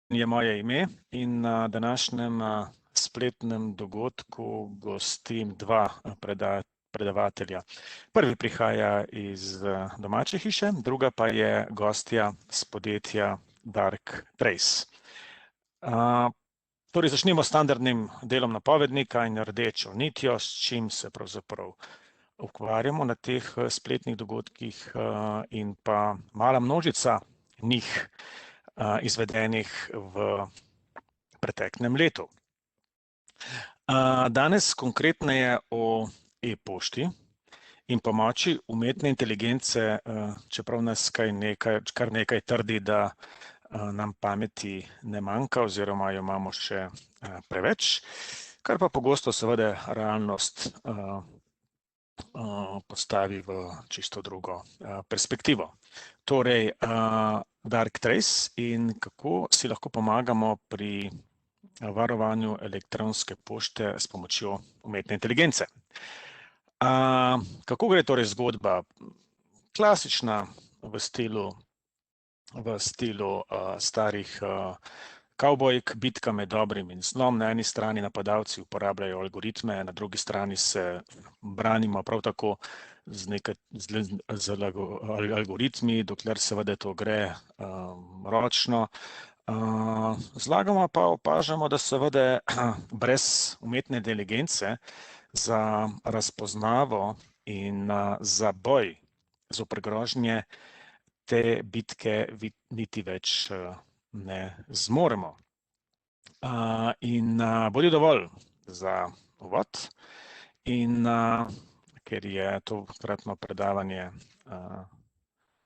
je moje ime in na današnjem spletnem dogodku gostim dva predavatelja. Prvi prihaja iz domače hiše, druga pa je gostja z podjetja Darktrace. Torej, začnemo s standardnim delom napovednika in rdečo nitjo, s čim se pravzaprav ukvarjamo na teh spletnih dogodkih in pa mala množica njih izvedenih v preteklem letu. Danes konkretneje o e-pošti in pomoči umetne inteligence, čeprav nas kar nekaj trdi, da nam pameti ne manjka oziroma jo imamo še preveč, kar pa pogosto seveda realnost postavi v čisto drugo perspektivo. Torej, Darktrace in kako si lahko pomagamo pri varovanju elektronske pošte s pomočjo umetne inteligence. Kako gre torej zgodba? Klasična v stilu starih kavbojk, bitka med dobrim in zlom. Na eni strani napadalci uporabljajo algoritme, na drugi strani se branimo prav tako z algoritmi, dokler seveda to gre ročno. Zlagoma pa opažamo, da seveda brez umetne inteligence za razpoznavo in za boj zoper grožnje te bitke niti več ne zmoremo. In bodi dovolj za uvod in ker je tokratno predavanje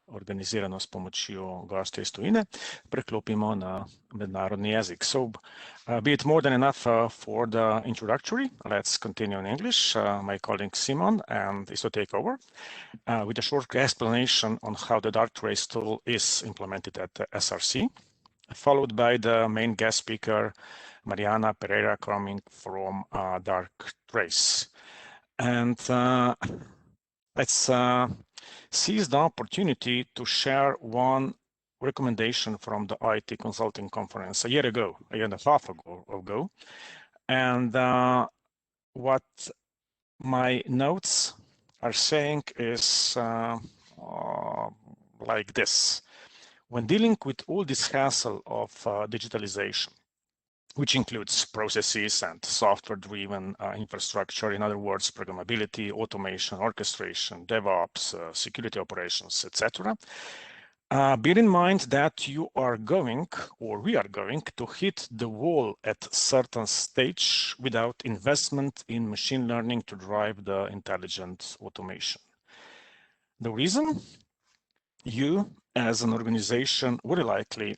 organizirano s pomočjo gostja iz tujine, preklopimo na mednarodni jezik. So, be it more than enough for the introductory, let's continue in English. My colleague Simon is to take over with a short explanation on how the Darktrace tool is implemented at the SRC, followed by the main guest speaker, Mariana Pereira, coming from Darktrace. And let's seize the opportunity to share one recommendation from the IT consulting conference a year and a half ago. And what my notes are saying is like this. When dealing with all this hassle of digitalization, which includes processes and software-driven infrastructure, in other words, programmability, automation, orchestration, DevOps, security operations, etc. Bear in mind that you are going, or we are going, to hit the wall at a certain stage without investment in machine learning to drive the intelligent automation. The reason? You, as an organization, very likely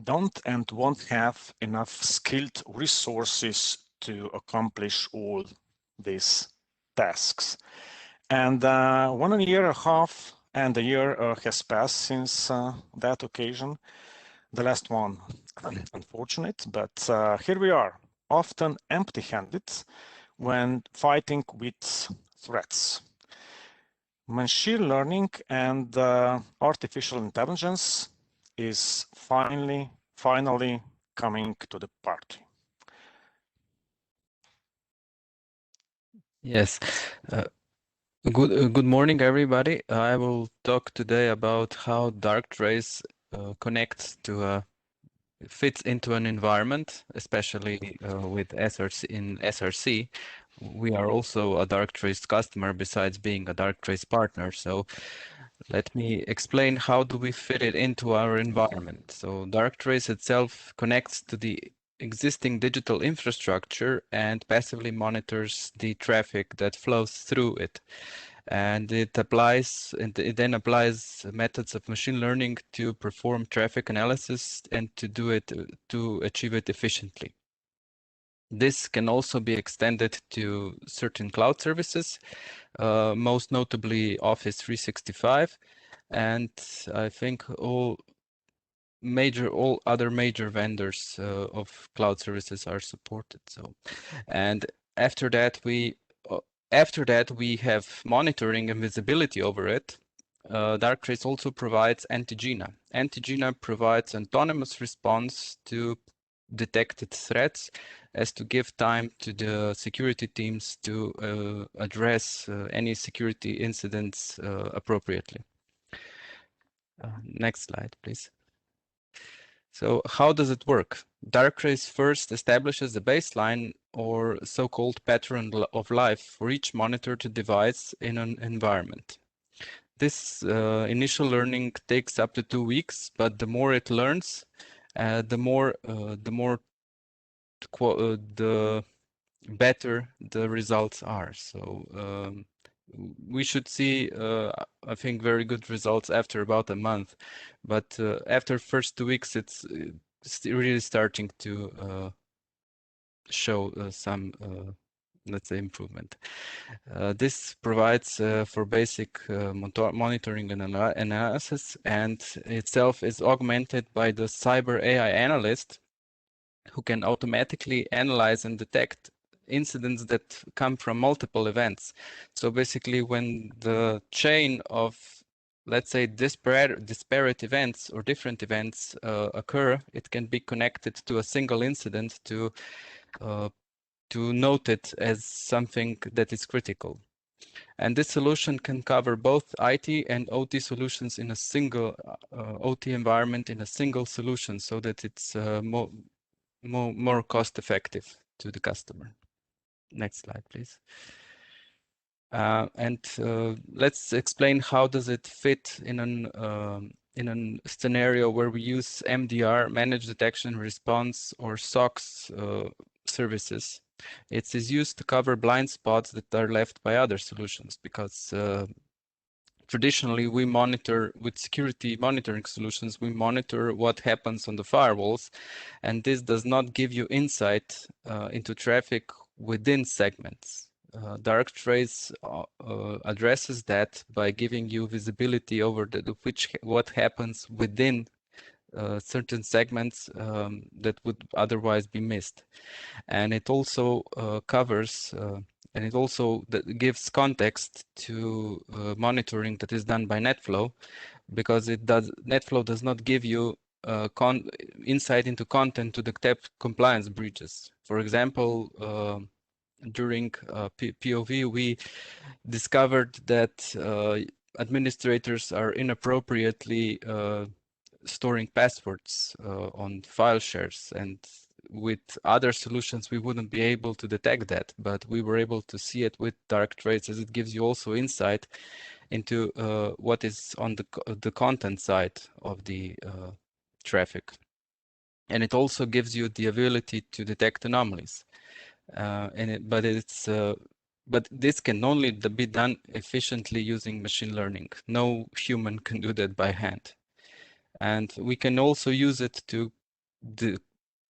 don't and won't have enough skilled resources to accomplish all these tasks. And 1 year and a half and a year has passed since that occasion. The last one, unfortunate, but here we are, often empty-handed when fighting with threats. Machine learning and artificial intelligence is finally coming to the party. Yes. Good morning, everybody. I will talk today about how Darktrace connects to fits into an environment, especially with SRC. In SRC, we are also a Darktrace customer besides being a Darktrace partner. So let me explain how do we fit it into our environment. So Darktrace itself connects to the existing digital infrastructure and passively monitors the traffic that flows through it. And it then applies methods of machine learning to perform traffic analysis and to achieve it efficiently. This can also be extended to certain cloud services, most notably Office 365, and I think all other major vendors of cloud services are supported. So, and after that we have monitoring and visibility over it, Darktrace also provides Antigea. Antigea provides autonomous response to detected threats as to give time to the security teams to address any security incidents appropriately. Next slide, please. So how does it work? Darktrace first establishes the baseline or so-called pattern of life for each monitored device in an environment. This initial learning takes up to 2 weeks, but the more it learns, the better the results are. So we should see, I think, very good results after about a month. But after first 2 weeks, it's really starting to show some, let's say, improvement. This provides for basic monitoring and analysis, and itself is augmented by the cyber AI analyst, who can automatically analyze and detect incidents that come from multiple events. So basically, when the chain of, let's say, disparate events or different events occur, it can be connected to a single incident to note it as something that is critical. And this solution can cover both IT and OT solutions in a single OT environment, in a single solution, so that it's more cost effective to the customer. Next slide, please. Let's explain how does it fit in a scenario where we use MDR, Managed Detection and Response, or SOX services. It is used to cover blind spots that are left by other solutions, because traditionally we monitor with security monitoring solutions, we monitor what happens on the firewalls, and this does not give you insight into traffic within segments. Darktrace addresses that by giving you visibility over what happens within certain segments that would otherwise be missed. And it also covers and it also gives context to monitoring that is done by NetFlow, because NetFlow does not give you insight into content to detect compliance breaches. For example, during POV, we discovered that administrators are inappropriately storing passwords on file shares, and with other solutions we wouldn't be able to detect that, but we were able to see it with Darktrace, as it gives you also insight into what is on the content side of the traffic. And it also gives you the ability to detect anomalies. But this can only be done efficiently using machine learning. No human can do that by hand. And we can also use it to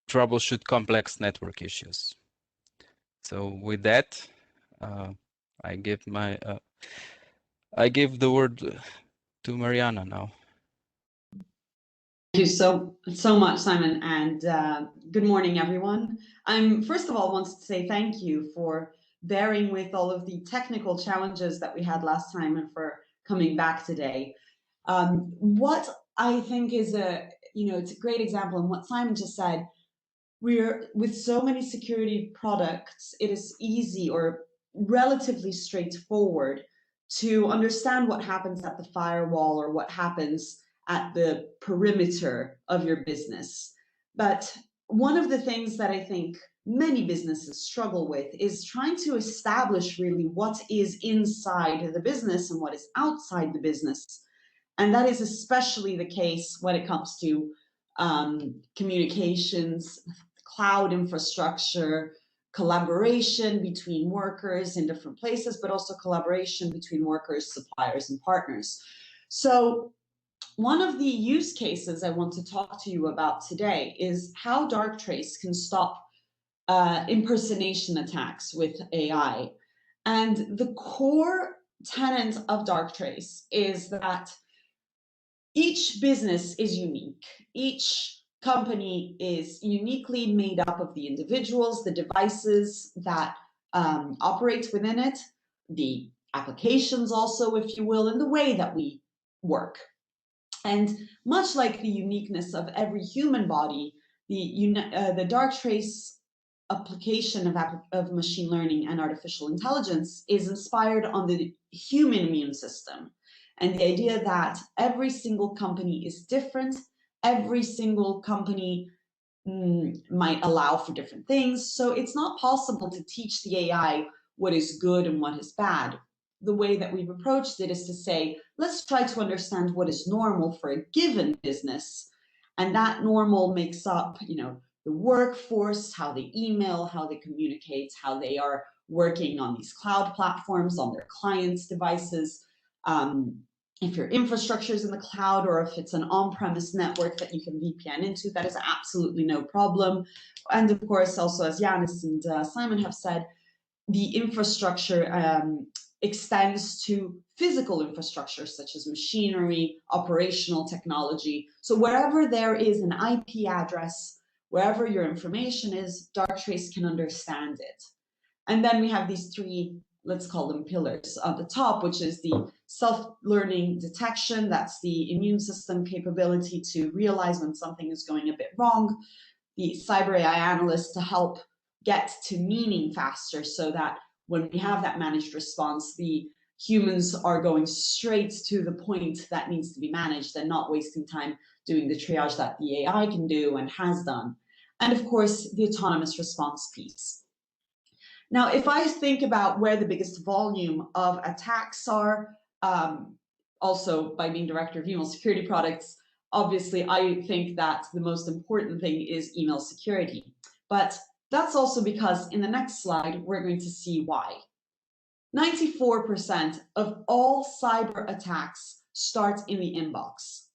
troubleshoot complex network issues. So with that, I give the word to Mariana now. Thank you so much, Simon, and good morning, everyone. First of all, wants to say thank you for bearing with all of the technical challenges that we had last time and for coming back today. What I think is it's a great example, and what Simon just said, we're with so many security products, it is easy or relatively straightforward to understand what happens at the firewall or what happens at the perimeter of your business. But one of the things that I think many businesses struggle with is trying to establish really what is inside the business and what is outside the business. And that is especially the case when it comes to communications, cloud infrastructure, collaboration between workers in different places, but also collaboration between workers, suppliers, and partners. So one of the use cases I want to talk to you about today is how Darktrace can stop impersonation attacks with AI. And the core tenet of Darktrace is that each business is unique. Each company is uniquely made up of the individuals, the devices that operate within it, the applications also, if you will, and the way that we work. And much like the uniqueness of every human body, the Darktrace application of machine learning and artificial intelligence is inspired on the human immune system. And the idea that every single company is different, every single company might allow for different things. So it's not possible to teach the AI what is good and what is bad. The way that we've approached it is to say, let's try to understand what is normal for a given business. And that normal makes up, the workforce, how they email, how they communicate, how they are working on these cloud platforms, on their clients' devices. If your infrastructure is in the cloud, or if it's an on-premise network that you can VPN into, that is absolutely no problem. And of course, also as Yanis and Simon have said, the infrastructure extends to physical infrastructure, such as machinery, operational technology. So wherever there is an IP address, wherever your information is, Darktrace can understand it. And then we have these three, let's call them pillars at the top, which is the self-learning detection. That's the immune system capability to realize when something is going a bit wrong. The cyber AI analyst to help get to meaning faster, so that when we have that managed response, the humans are going straight to the point that needs to be managed and not wasting time doing the triage that the AI can do and has done. And of course, the autonomous response piece. Now, if I think about where the biggest volume of attacks are, also by being director of email security products, obviously I think that the most important thing is email security. But that's also because in the next slide, we're going to see why. 94% of all cyber attacks start in the inbox.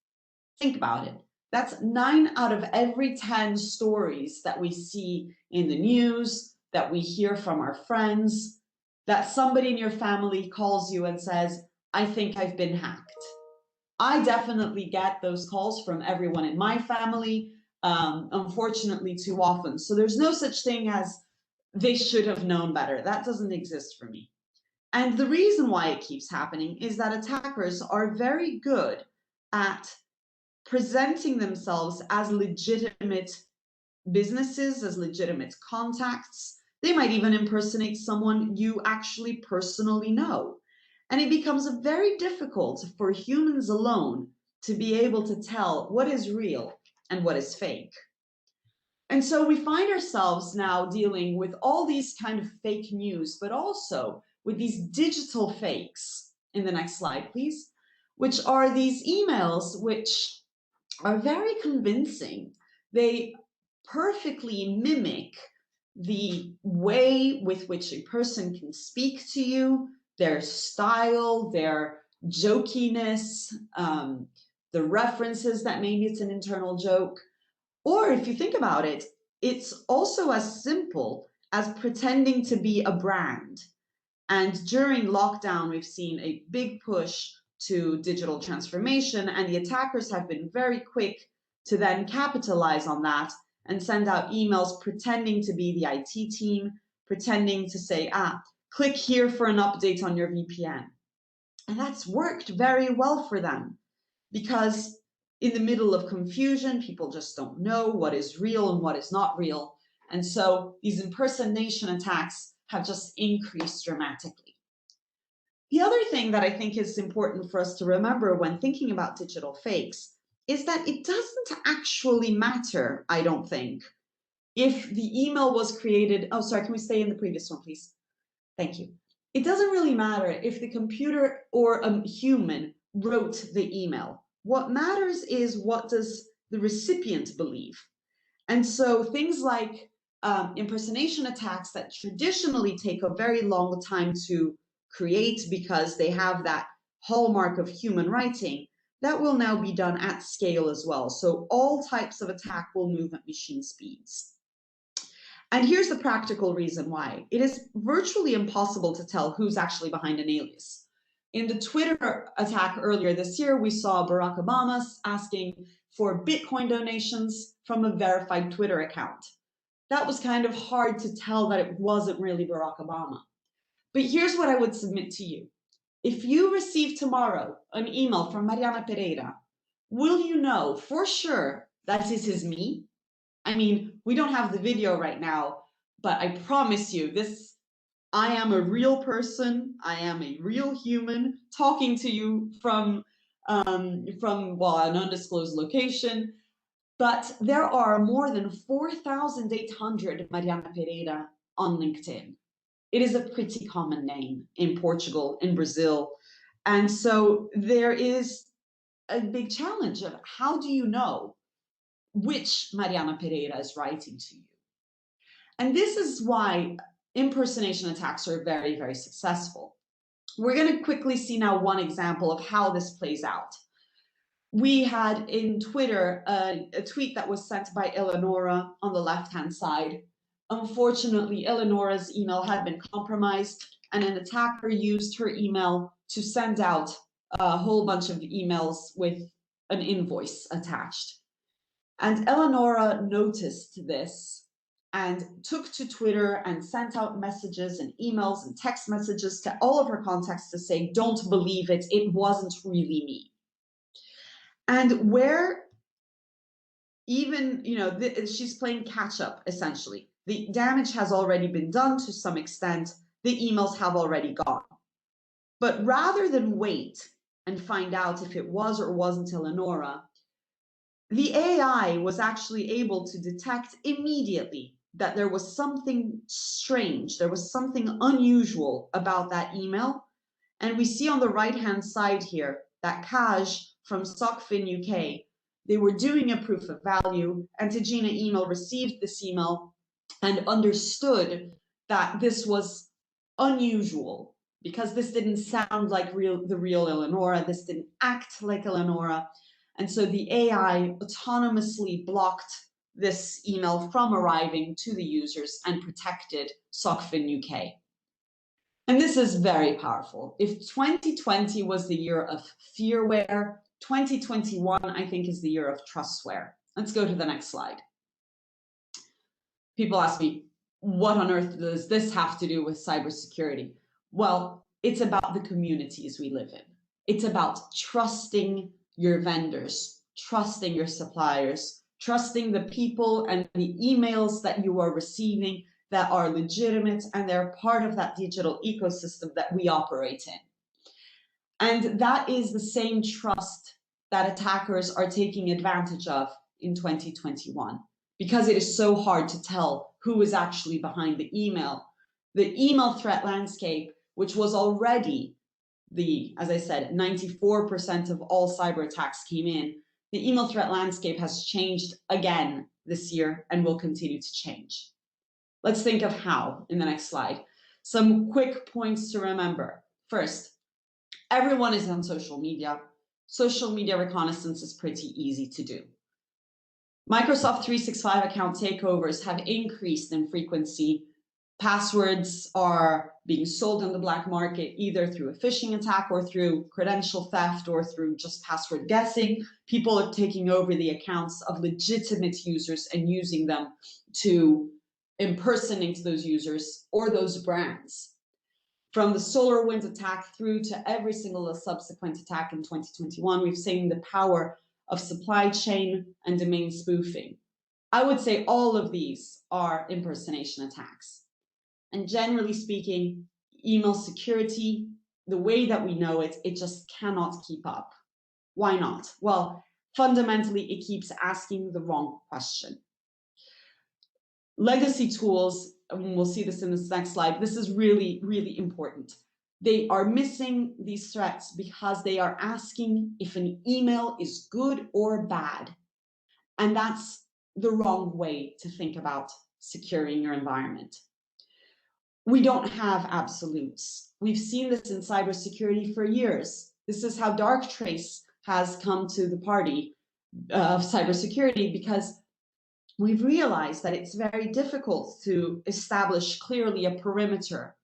Think about it. That's 9 out of every 10 stories that we see in the news, that we hear from our friends, that somebody in your family calls you and says, I think I've been hacked. I definitely get those calls from everyone in my family, unfortunately too often. So there's no such thing as they should have known better. That doesn't exist for me. And the reason why it keeps happening is that attackers are very good at presenting themselves as legitimate businesses, as legitimate contacts. They might even impersonate someone you actually personally know. And it becomes very difficult for humans alone to be able to tell what is real and what is fake. And so we find ourselves now dealing with all these kind of fake news, but also with these digital fakes. In the next slide, please, which are these emails which are very convincing. They perfectly mimic the way with which a person can speak to you, their style, their jokiness, the references that maybe it's an internal joke. Or if you think about it, it's also as simple as pretending to be a brand. And during lockdown, we've seen a big push to digital transformation, and the attackers have been very quick to then capitalize on that and send out emails pretending to be the IT team, pretending to say, click here for an update on your VPN. And that's worked very well for them, because in the middle of confusion, people just don't know what is real and what is not real. And so these impersonation attacks have just increased dramatically. The other thing that I think is important for us to remember when thinking about digital fakes is that it doesn't actually matter, I don't think, if the email was created. Oh, sorry, can we stay in the previous one, please? Thank you. It doesn't really matter if the computer or a human wrote the email. What matters is, what does the recipient believe? And so things like impersonation attacks that traditionally take a very long time to create because they have that hallmark of human writing, that will now be done at scale as well. So all types of attack will move at machine speeds. And here's the practical reason why. It is virtually impossible to tell who's actually behind an alias. In the Twitter attack earlier this year, we saw Barack Obama asking for Bitcoin donations from a verified Twitter account. That was kind of hard to tell that it wasn't really Barack Obama. But here's what I would submit to you. If you receive tomorrow an email from Mariana Pereira, will you know for sure that this is me? I mean, we don't have the video right now, but I promise you this, I am a real person. I am a real human talking to you from well, an undisclosed location. But there are more than 4,800 Mariana Pereira on LinkedIn. It is a pretty common name in Portugal, in Brazil. And so there is a big challenge of how do you know which Mariana Pereira is writing to you? And this is why impersonation attacks are very, very successful. We're going to quickly see now one example of how this plays out. We had in Twitter a tweet that was sent by Eleonora on the left-hand side. Unfortunately, Eleonora's email had been compromised, and an attacker used her email to send out a whole bunch of emails with an invoice attached. And Eleonora noticed this and took to Twitter and sent out messages and emails and text messages to all of her contacts to say, don't believe it, it wasn't really me. And where even, you know, she's playing catch up, essentially. The damage has already been done to some extent. The emails have already gone. But rather than wait and find out if it was or wasn't Eleonora, the AI was actually able to detect immediately that there was something strange, there was something unusual about that email. And we see on the right-hand side here that Kaj from SOCFIN UK, they were doing a proof of value. Antigea email received this email and understood that this was unusual because this didn't sound like the real Eleonora, this didn't act like Eleonora. And so the AI autonomously blocked this email from arriving to the users and protected SOCFIN UK. And this is very powerful. If 2020 was the year of fearware, 2021, I think, is the year of trustware. Let's go to the next slide. People ask me, what on earth does this have to do with cybersecurity? Well, it's about the communities we live in. It's about trusting your vendors, trusting your suppliers, trusting the people and the emails that you are receiving that are legitimate and they're part of that digital ecosystem that we operate in. And that is the same trust that attackers are taking advantage of in 2021, because it is so hard to tell who is actually behind the email. The email threat landscape, which was already as I said, 94% of all cyber attacks came in. The email threat landscape has changed again this year and will continue to change. Let's think of how in the next slide. Some quick points to remember. First, everyone is on social media. Social media reconnaissance is pretty easy to do. Microsoft 365 account takeovers have increased in frequency. Passwords are being sold on the black market, either through a phishing attack or through credential theft or through just password guessing. People are taking over the accounts of legitimate users and using them to impersonate those users or those brands. From the SolarWinds attack through to every single subsequent attack in 2021, we've seen the power of supply chain and domain spoofing. I would say all of these are impersonation attacks. And generally speaking, email security, the way that we know it, it just cannot keep up. Why not? Well, fundamentally, it keeps asking the wrong question. Legacy tools, and we'll see this in this next slide, this is really, really important. They are missing these threats because they are asking if an email is good or bad. And that's the wrong way to think about securing your environment. We don't have absolutes. We've seen this in cybersecurity for years. This is how Darktrace has come to the party of cybersecurity, because we've realized that it's very difficult to establish clearly a perimeter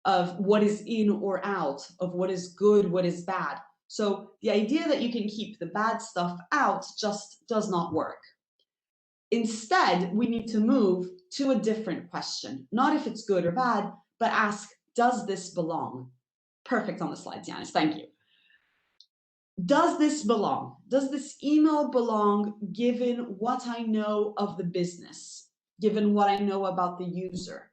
of what is in or out, of what is good, what is bad. So the idea that you can keep the bad stuff out just does not work. Instead, we need to move to a different question, not if it's good or bad, but ask, does this belong? Perfect on the slides, Yanis. Thank you. Does this belong? Does this email belong given what I know of the business, given what I know about the user?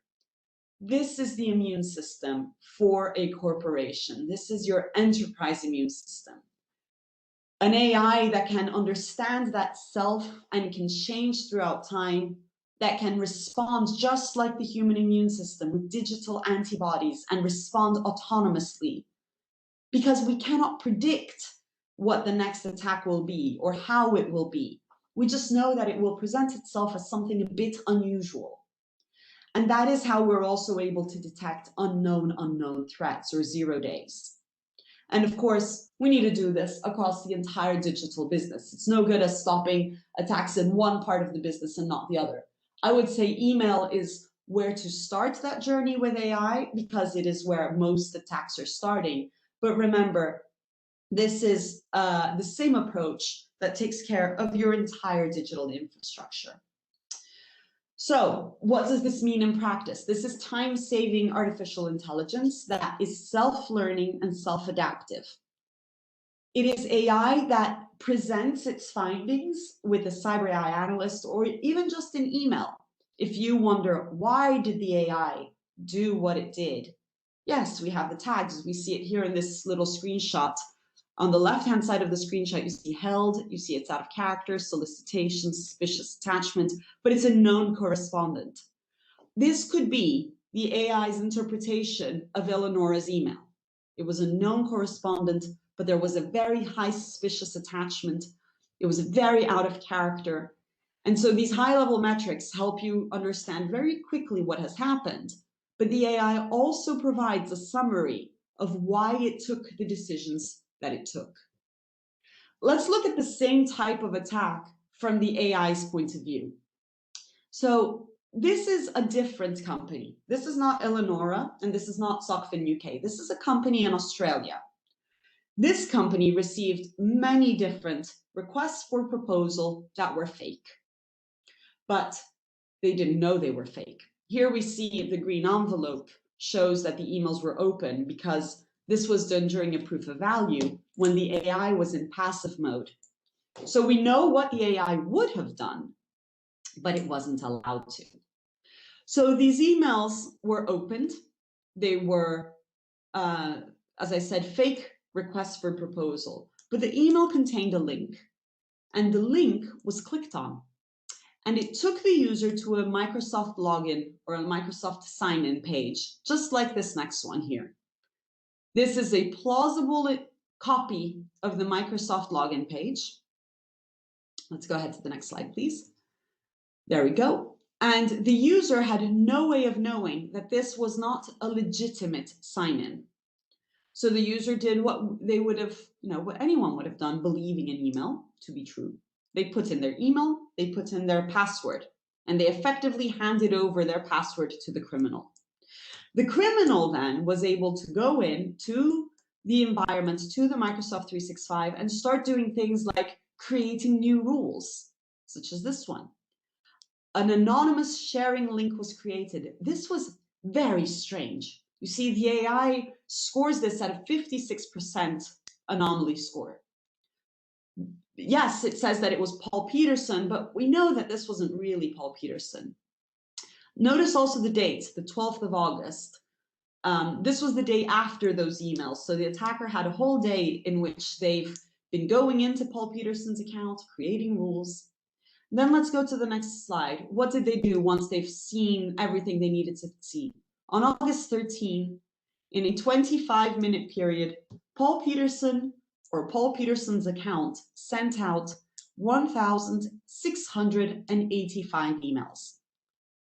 This is the immune system for a corporation. This is your enterprise immune system. An AI that can understand that self and can change throughout time, that can respond just like the human immune system with digital antibodies and respond autonomously. Because we cannot predict what the next attack will be or how it will be. We just know that it will present itself as something a bit unusual. And that is how we're also able to detect unknown threats or 0 days. And of course, we need to do this across the entire digital business. It's no good at stopping attacks in one part of the business and not the other. I would say email is where to start that journey with AI because it is where most attacks are starting. But remember, this is the same approach that takes care of your entire digital infrastructure. So what does this mean in practice? This is time-saving artificial intelligence that is self-learning and self-adaptive. It is AI that presents its findings with a cyber AI analyst or even just an email. If you wonder, why did the AI do what it did? Yes, we have the tags. We see it here in this little screenshot. On the left-hand side of the screenshot, you see held, you see it's out of character, solicitation, suspicious attachment, but it's a known correspondent. This could be the AI's interpretation of Eleonora's email. It was a known correspondent, but there was a very high suspicious attachment. It was very out of character. And so these high-level metrics help you understand very quickly what has happened, but the AI also provides a summary of why it took the decisions that it took. Let's look at the same type of attack from the AI's point of view. So this is a different company. This is not Eleonora, and this is not Sockfin UK. This is a company in Australia. This company received many different requests for proposal that were fake, but they didn't know they were fake. Here we see the green envelope shows that the emails were open because this was done during a proof of value when the AI was in passive mode. So we know what the AI would have done, but it wasn't allowed to. So these emails were opened. They were, as I said, fake requests for proposal, but the email contained a link, and the link was clicked on. And it took the user to a Microsoft login or a Microsoft sign-in page, just like this next one here. This is a plausible copy of the Microsoft login page. Let's go ahead to the next slide, please. There we go. And the user had no way of knowing that this was not a legitimate sign-in. So the user did what they would have, what anyone would have done, believing an email to be true. They put in their email, they put in their password, and they effectively handed over their password to the criminal. The criminal then was able to go in to the environment, to the Microsoft 365, and start doing things like creating new rules, such as this one. An anonymous sharing link was created. This was very strange. You see, the AI scores this at a 56% anomaly score. Yes, it says that it was Paul Peterson, but we know that this wasn't really Paul Peterson. Notice also the date, the 12th of August. This was the day after those emails. So the attacker had a whole day in which they've been going into Paul Peterson's account, creating rules. Then let's go to the next slide. What did they do once they've seen everything they needed to see? On August 13, in a 25-minute period, Paul Peterson's account sent out 1,685 emails.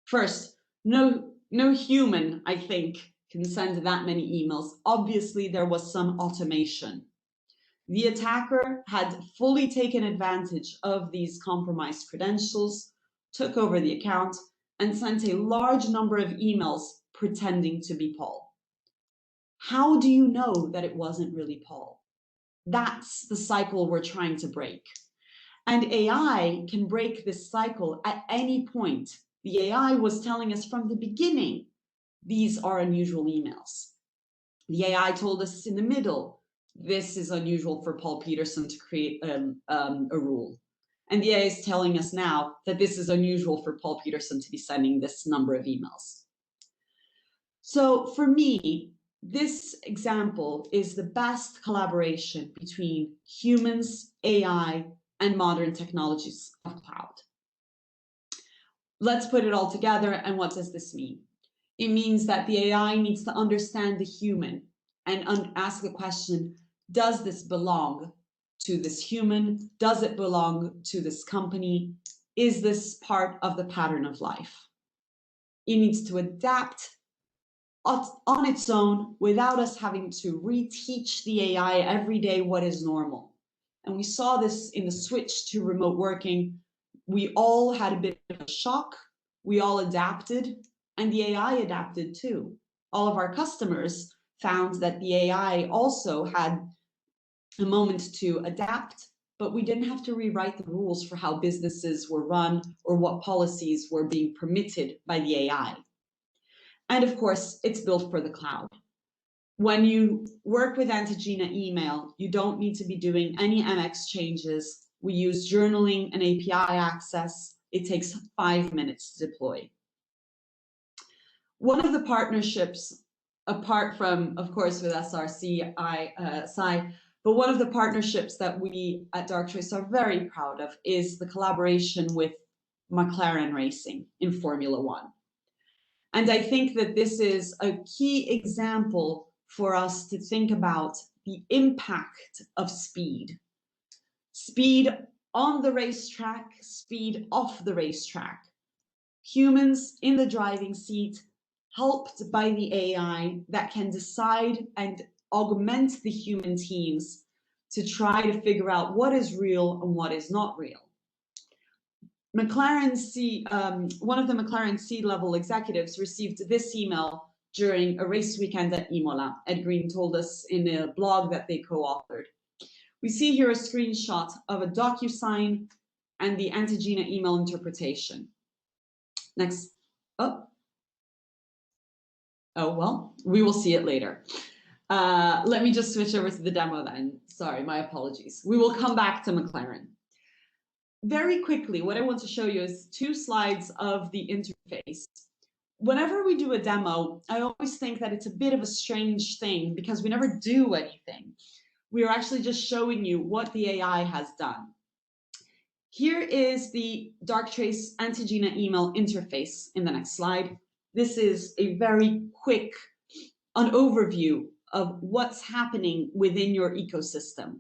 First, no human, I think, can send that many emails. Obviously, there was some automation. The attacker had fully taken advantage of these compromised credentials, took over the account, and sent a large number of emails pretending to be Paul. How do you know that it wasn't really Paul? That's the cycle we're trying to break. And AI can break this cycle at any point. The AI was telling us from the beginning, these are unusual emails. The AI told us in the middle, this is unusual for Paul Peterson to create a rule. And the AI is telling us now that this is unusual for Paul Peterson to be sending this number of emails. So for me, this example is the best collaboration between humans, AI, and modern technologies of cloud. Let's put it all together. And what does this mean? It means that the AI needs to understand the human and ask the question, does this belong to this human? Does it belong to this company? Is this part of the pattern of life? It needs to adapt on its own without us having to reteach the AI every day what is normal. And we saw this in the switch to remote working. We all had a bit of a shock. We all adapted, and the AI adapted too. All of our customers found that the AI also had a moment to adapt, but we didn't have to rewrite the rules for how businesses were run or what policies were being permitted by the AI. And of course, it's built for the cloud. When you work with Antigea email, you don't need to be doing any MX changes. We use journaling and API access. It takes 5 minutes to deploy. One of the partnerships, apart from, of course, with SRC, but one of the partnerships that we at Darktrace are very proud of is the collaboration with McLaren Racing in Formula One. And I think that this is a key example for us to think about the impact of speed. Speed on the racetrack, speed off the racetrack. Humans in the driving seat, helped by the AI that can decide and augment the human teams to try to figure out what is real and what is not real. One of the McLaren C-level executives received this email during a race weekend at Imola. Ed Green told us in a blog that they co-authored. We see here a screenshot of a DocuSign and the Antigea email interpretation. Next. Oh, well, we will see it later. Let me just switch over to the demo then. Sorry, my apologies. We will come back to McLaren. Very quickly, what I want to show you is 2 slides of the interface. Whenever we do a demo, I always think that it's a bit of a strange thing because we never do anything. We are actually just showing you what the AI has done. Here is the Darktrace Antigea email interface in the next slide. This is a very quick overview of what's happening within your ecosystem.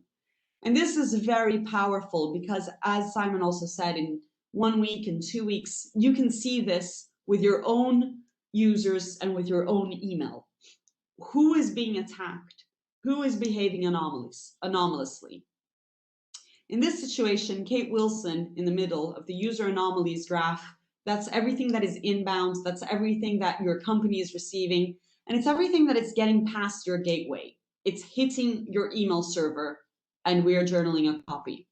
And this is very powerful because, as Simon also said, in 1 week and 2 weeks, you can see this with your own users and with your own email. Who is being attacked? Who is behaving anomalously? In this situation, Kate Wilson in the middle of the user anomalies graph, that's everything that is inbound, that's everything that your company is receiving, and it's everything that it's getting past your gateway. It's hitting your email server, and we are journaling a copy.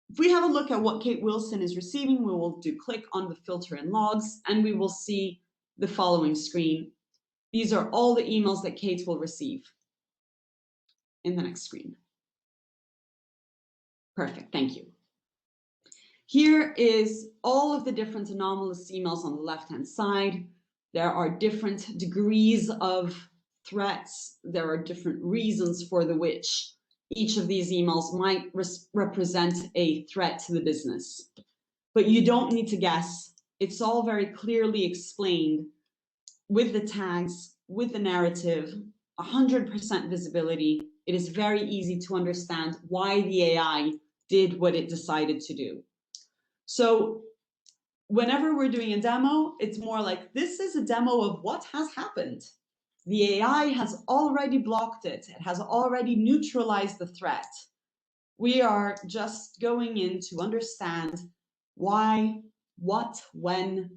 If we have a look at what Kate Wilson is receiving, we will click on the filter and logs, and we will see the following screen. These are all the emails that Kate will receive in the next screen. Perfect, thank you. Here is all of the different anomalous emails on the left-hand side. There are different degrees of threats. There are different reasons for which each of these emails might represent a threat to the business. But you don't need to guess. It's all very clearly explained with the tags, with the narrative, 100% visibility. It is very easy to understand why the AI did what it decided to do. So whenever we're doing a demo, it's more like, this is a demo of what has happened. The AI has already blocked it. It has already neutralized the threat. We are just going in to understand why, what, when,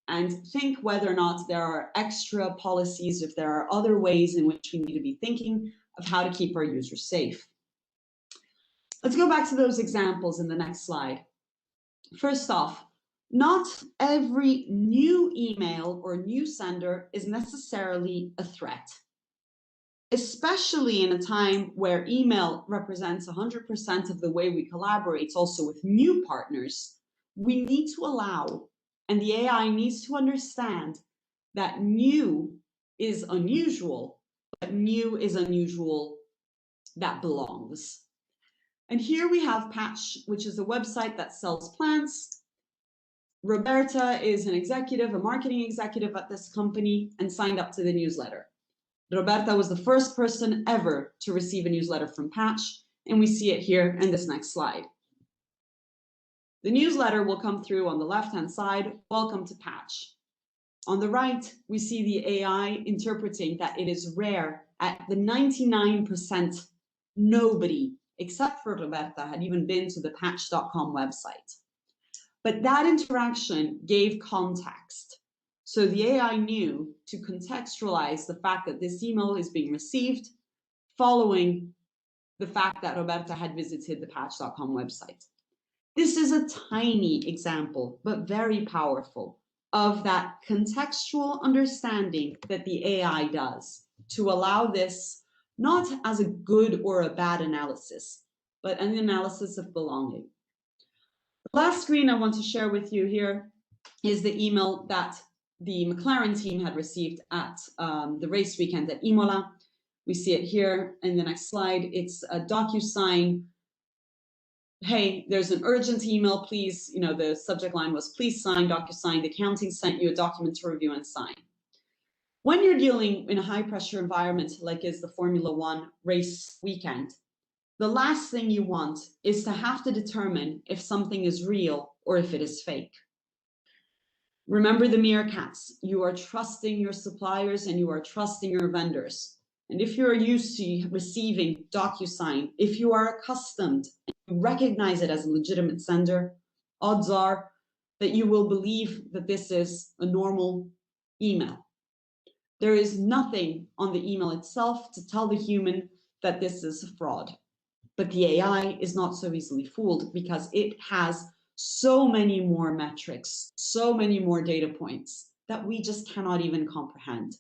and think whether or not there are extra policies, if there are other ways in which we need to be thinking of how to keep our users safe. Let's go back to those examples in the next slide. First off, not every new email or new sender is necessarily a threat. especially in a time where email represents 100% of the way we collaborate, also with new partners, we need to allow, and the AI needs to understand that new is unusual, but new is unusual that belongs. And here we have Patch, which is a website that sells plants. Roberta is an executive, a marketing executive at this company, and signed up to the newsletter. Roberta was the first person ever to receive a newsletter from Patch, and we see it here in this next slide. The newsletter will come through on the left-hand side, welcome to Patch. On the right, we see the AI interpreting that it is rare at the 99% nobody, except for Roberta, had even been to the patch.com website. But that interaction gave context. So the AI knew to contextualize the fact that this email is being received following the fact that Roberta had visited the patch.com website. This is a tiny example, but very powerful, of that contextual understanding that the AI does to allow this not as a good or a bad analysis, but an analysis of belonging. The last screen I want to share with you here is the email that the McLaren team had received at the race weekend at Imola. We see it here in the next slide. It's a DocuSign. Hey, there's an urgent email, please. You know, the subject line was, please sign DocuSign. The accounting sent you a document to review and sign. When you're dealing in a high pressure environment like is the Formula One race weekend, the last thing you want is to have to determine if something is real or if it is fake. Remember the meerkats. You are trusting your suppliers and you are trusting your vendors. And if you are used to receiving DocuSign, if you are accustomed and you recognize it as a legitimate sender, odds are that you will believe that this is a normal email. There is nothing on the email itself to tell the human that this is a fraud. But the AI is not so easily fooled because it has so many more metrics, so many more data points that we just cannot even comprehend.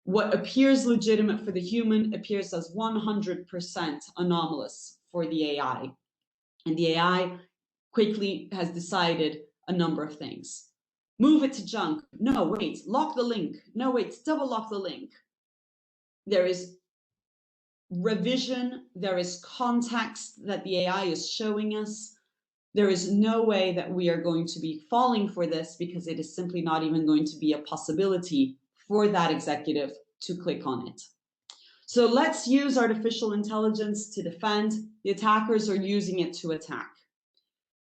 What appears legitimate for the human appears as 100% anomalous for the AI. And the AI quickly has decided a number of things. Move it to junk. No, wait, lock the link. No, wait, double lock the link. There is revision, there is context that the AI is showing us. There is no way that we are going to be falling for this because it is simply not even going to be a possibility for that executive to click on it. So let's use artificial intelligence to defend. The attackers are using it to attack.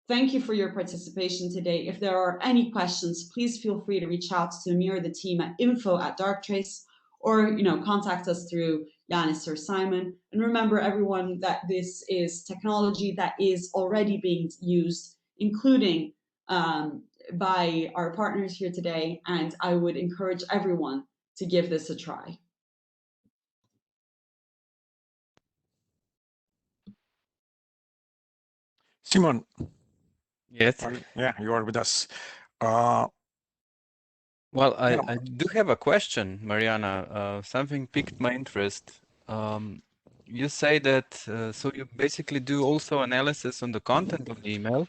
Thank you for your participation today. If there are any questions, please feel free to reach out to me or the team at info@Darktrace, or contact us through Yanis or Simon. And remember, everyone, that this is technology that is already being used, including by our partners here today. And I would encourage everyone to give this a try. Simon. Yes. Yeah, you are with us. Well, I do have a question, Mariana. Something piqued my interest. You say that, so you basically do also analysis on the content of the email?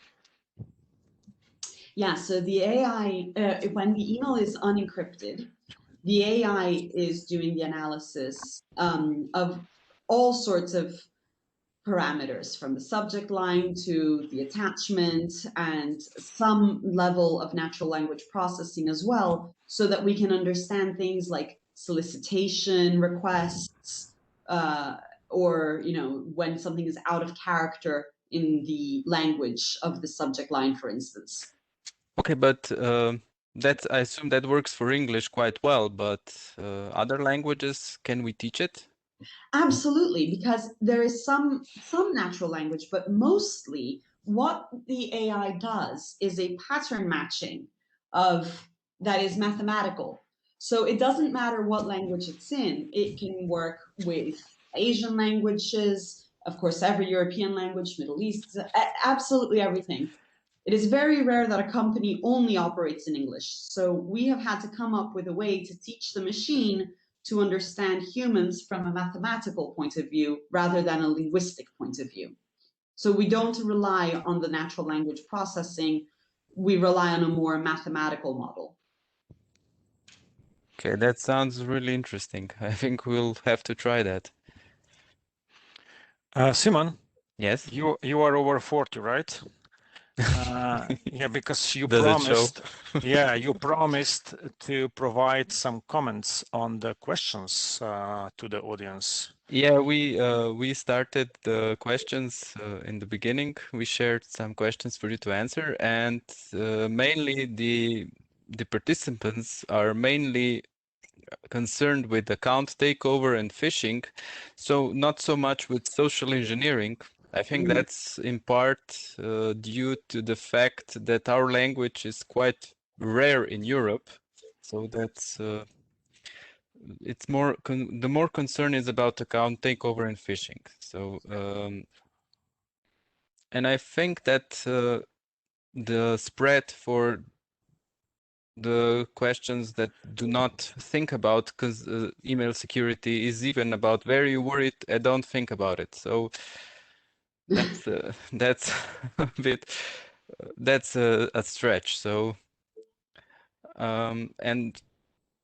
Yeah, so the AI, when the email is unencrypted, the AI is doing the analysis of all sorts of parameters, from the subject line to the attachment and some level of natural language processing as well, so that we can understand things like solicitation requests, or when something is out of character in the language of the subject line, for instance. Okay, but I assume that works for English quite well, but other languages, can we teach it? Absolutely, because there is some natural language, but mostly what the AI does is a pattern matching that is mathematical. So it doesn't matter what language it's in. It can work with Asian languages, of course, every European language, Middle East, absolutely everything. It is very rare that a company only operates in English. So we have had to come up with a way to teach the machine to understand humans from a mathematical point of view rather than a linguistic point of view. So we don't rely on the natural language processing, we rely on a more mathematical model. Okay, that sounds really interesting. I think we'll have to try that. Simon, Yes? you are over 40, right? Yeah, because you Does it show? promised, yeah, you promised to provide some comments on the questions to the audience. Yeah, we started the questions in the beginning. We shared some questions for you to answer, and mainly the participants are mainly concerned with account takeover and phishing, so not so much with social engineering. I think that's in part due to the fact that our language is quite rare in Europe. So that's it's more the more concern is about account takeover and phishing. So and I think that the spread for the questions that do not think about because email security is even about where you worried and don't think about it. So that's a bit that's a stretch. So and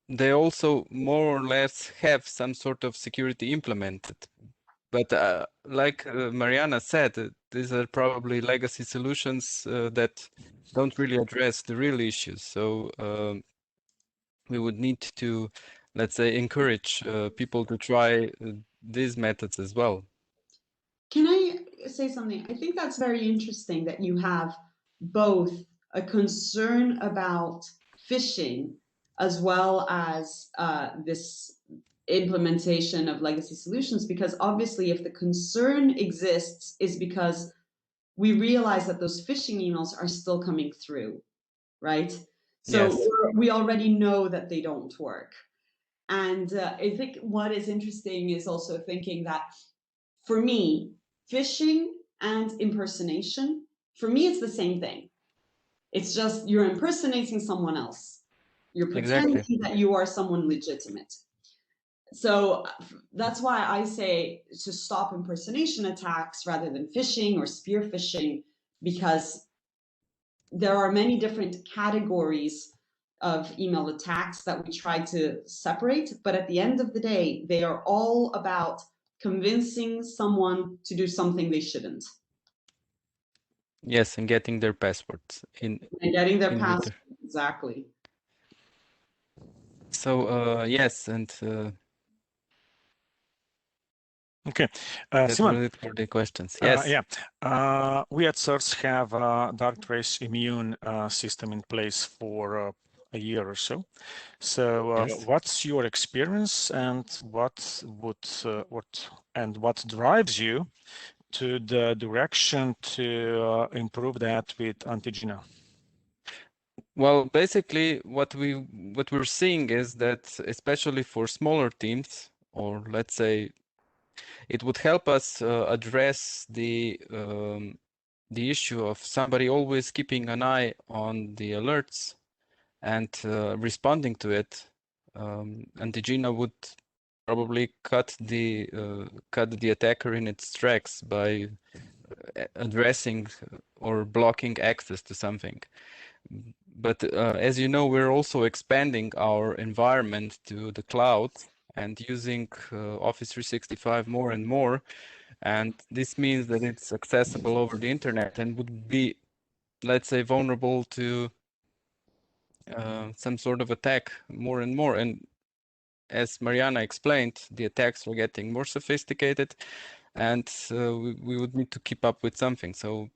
they also more or less have some sort of security implemented. But like Mariana said, these are probably legacy solutions that don't really address the real issues. So we would need to, let's say, encourage people to try these methods as well. Can I say something? I think that's very interesting that you have both a concern about phishing as well as this implementation of legacy solutions, because obviously if the concern exists is because we realize that those phishing emails are still coming through, right? So Yes. we already know that they don't work. And I think what is interesting is also thinking that for me, phishing and impersonation, for me, it's the same thing. It's just you're impersonating someone else. You're pretending that you are someone legitimate. So that's why I say to stop impersonation attacks rather than phishing or spear phishing, because there are many different categories of email attacks that we try to separate, but at the end of the day, they are all about convincing someone to do something they shouldn't. Yes, and getting their passwords in. And getting their password, exactly. So yes, and Okay, that Simon. was it for the questions. Yes. Yeah, we at SRC have a Darktrace immune system in place for a year or so. So, Yes. what's your experience, and what drives you to the direction to improve that with Antigea? Well, basically, what we're seeing is that, especially for smaller teams, or let's say, it would help us address the issue of somebody always keeping an eye on the alerts and responding to it. Antigea would probably cut the attacker in its tracks by addressing or blocking access to something. But as you know, we're also expanding our environment to the cloud and using Office 365 more and more. And this means that it's accessible over the internet and would be, let's say, vulnerable to some sort of attack more and more. And as Mariana explained, the attacks are getting more sophisticated, and we would need to keep up with something. So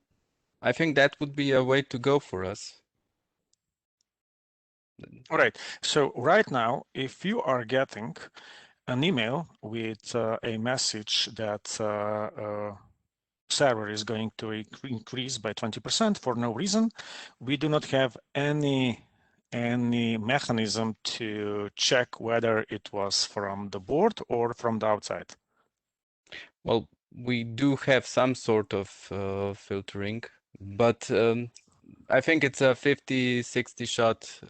I think that would be a way to go for us. All right. So right now, if you are getting an email with a message that server is going to increase by 20% for no reason, we do not have any mechanism to check whether it was from the board or from the outside. Well, we do have some sort of filtering, but I think it's a 50-60 shot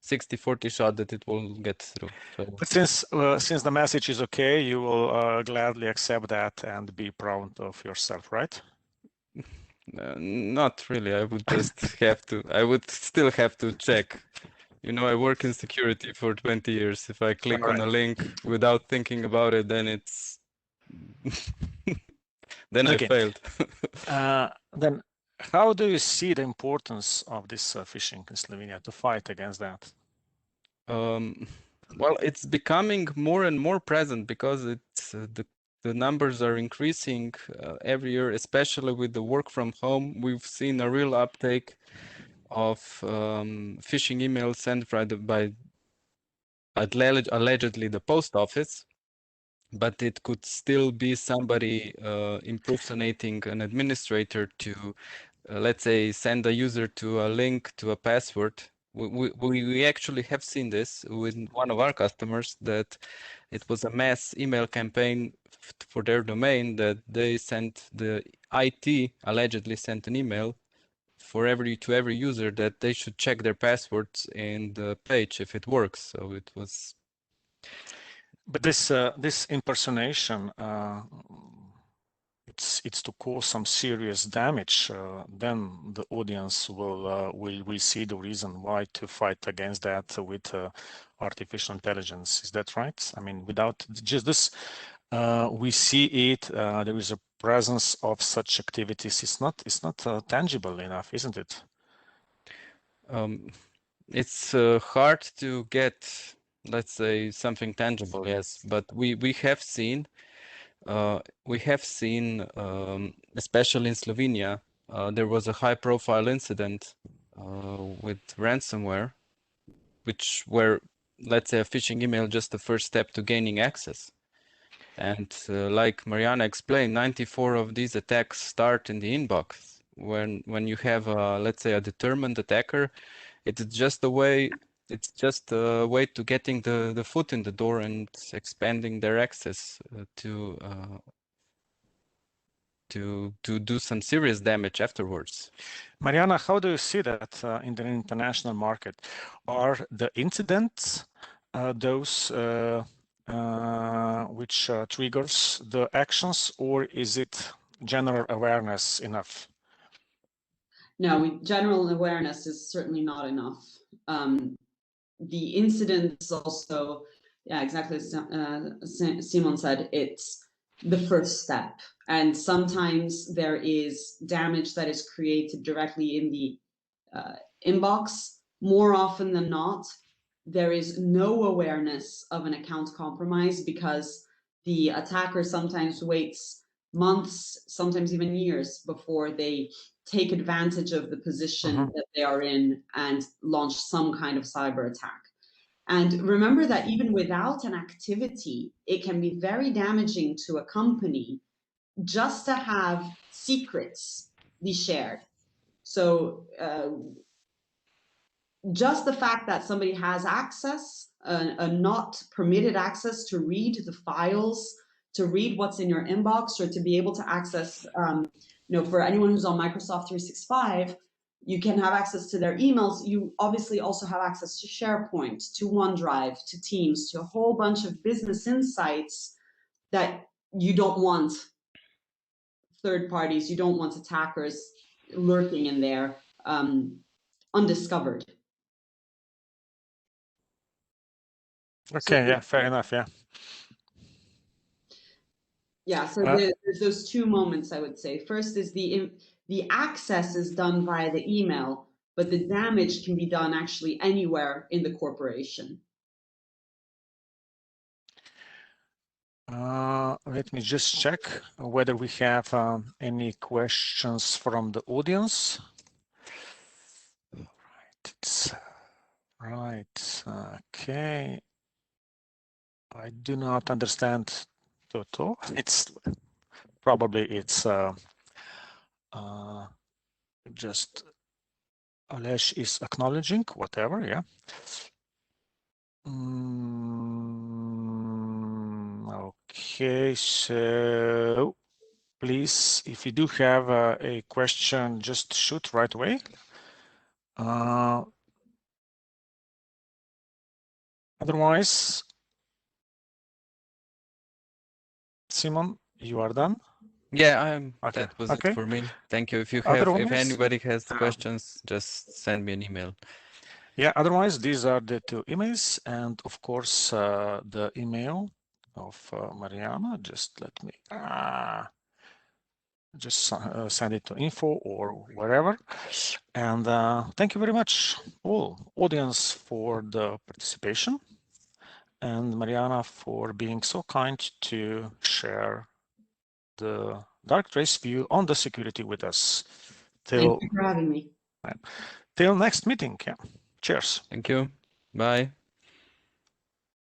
60-40 shot that it will get through. So, but since the message is okay, you will gladly accept that and be proud of yourself, right? not really. I would just have to. I would still have to check. You know, I work in security for 20 years. If I click on a link without thinking about it, then it's then I failed. Then how do you see the importance of this phishing in Slovenia to fight against that? Well, it's becoming more and more present because it's the numbers are increasing every year, especially with the work from home. We've seen a real uptake of phishing emails sent by allegedly the post office, but it could still be somebody impersonating an administrator to, let's say, send a user to a link to a password. We actually have seen this with one of our customers, that it was a mass email campaign for their domain, that they sent, the IT allegedly sent an email to every user that they should check their passwords in the page if it works. So it was. But this impersonation, it's to cause some serious damage. Then the audience will see the reason why to fight against that with artificial intelligence. Is that right? I mean, without just this, we see it. There is a presence of such activities. It's not tangible enough, isn't it? It's hard to get, let's say, something tangible, yes, but we have seen, especially in Slovenia, there was a high-profile incident with ransomware, where, let's say, a phishing email just the first step to gaining access. And like Mariana explained, 94 of these attacks start in the inbox. When you have, let's say, a determined attacker, it's just a way to getting the foot in the door and expanding their access to do some serious damage afterwards. Mariana, how do you see that in the international market? Are the incidents those which triggers the actions, or is it general awareness enough? No, general awareness is certainly not enough. The incidents also, yeah, exactly as Simon said, it's the first step. And sometimes there is damage that is created directly in the inbox. More often than not, there is no awareness of an account compromise because the attacker sometimes waits months, sometimes even years before they take advantage of the position that they are in and launch some kind of cyber attack. And remember that even without an activity, it can be very damaging to a company just to have secrets be shared. So just the fact that somebody has access, a not permitted access to read the files, to read what's in your inbox, or to be able to access, for anyone who's on Microsoft 365, you can have access to their emails. You obviously also have access to SharePoint, to OneDrive, to Teams, to a whole bunch of business insights that you don't want third parties, you don't want attackers lurking in there undiscovered. Okay, yeah, fair enough, yeah. Yeah, so there's those two moments, I would say. First is the access is done via the email, but the damage can be done actually anywhere in the corporation. Let me just check whether we have any questions from the audience. Right, okay. I do not understand Toto. It's just Alesh is acknowledging whatever, yeah. Okay, so please, if you do have a question, just shoot right away. Otherwise, Simon, you are done? Yeah, Okay. that was Okay. it for me. Thank you. If anybody has questions, just send me an email. Yeah, otherwise, these are the two emails, and of course, the email of Mariana. Just let me just send it to info or wherever. And thank you very much, all audience, for the participation, and Mariana for being so kind to share the Darktrace view on the security with us. Thank you for having me. Till next meeting. Yeah. Cheers. Thank you. Bye.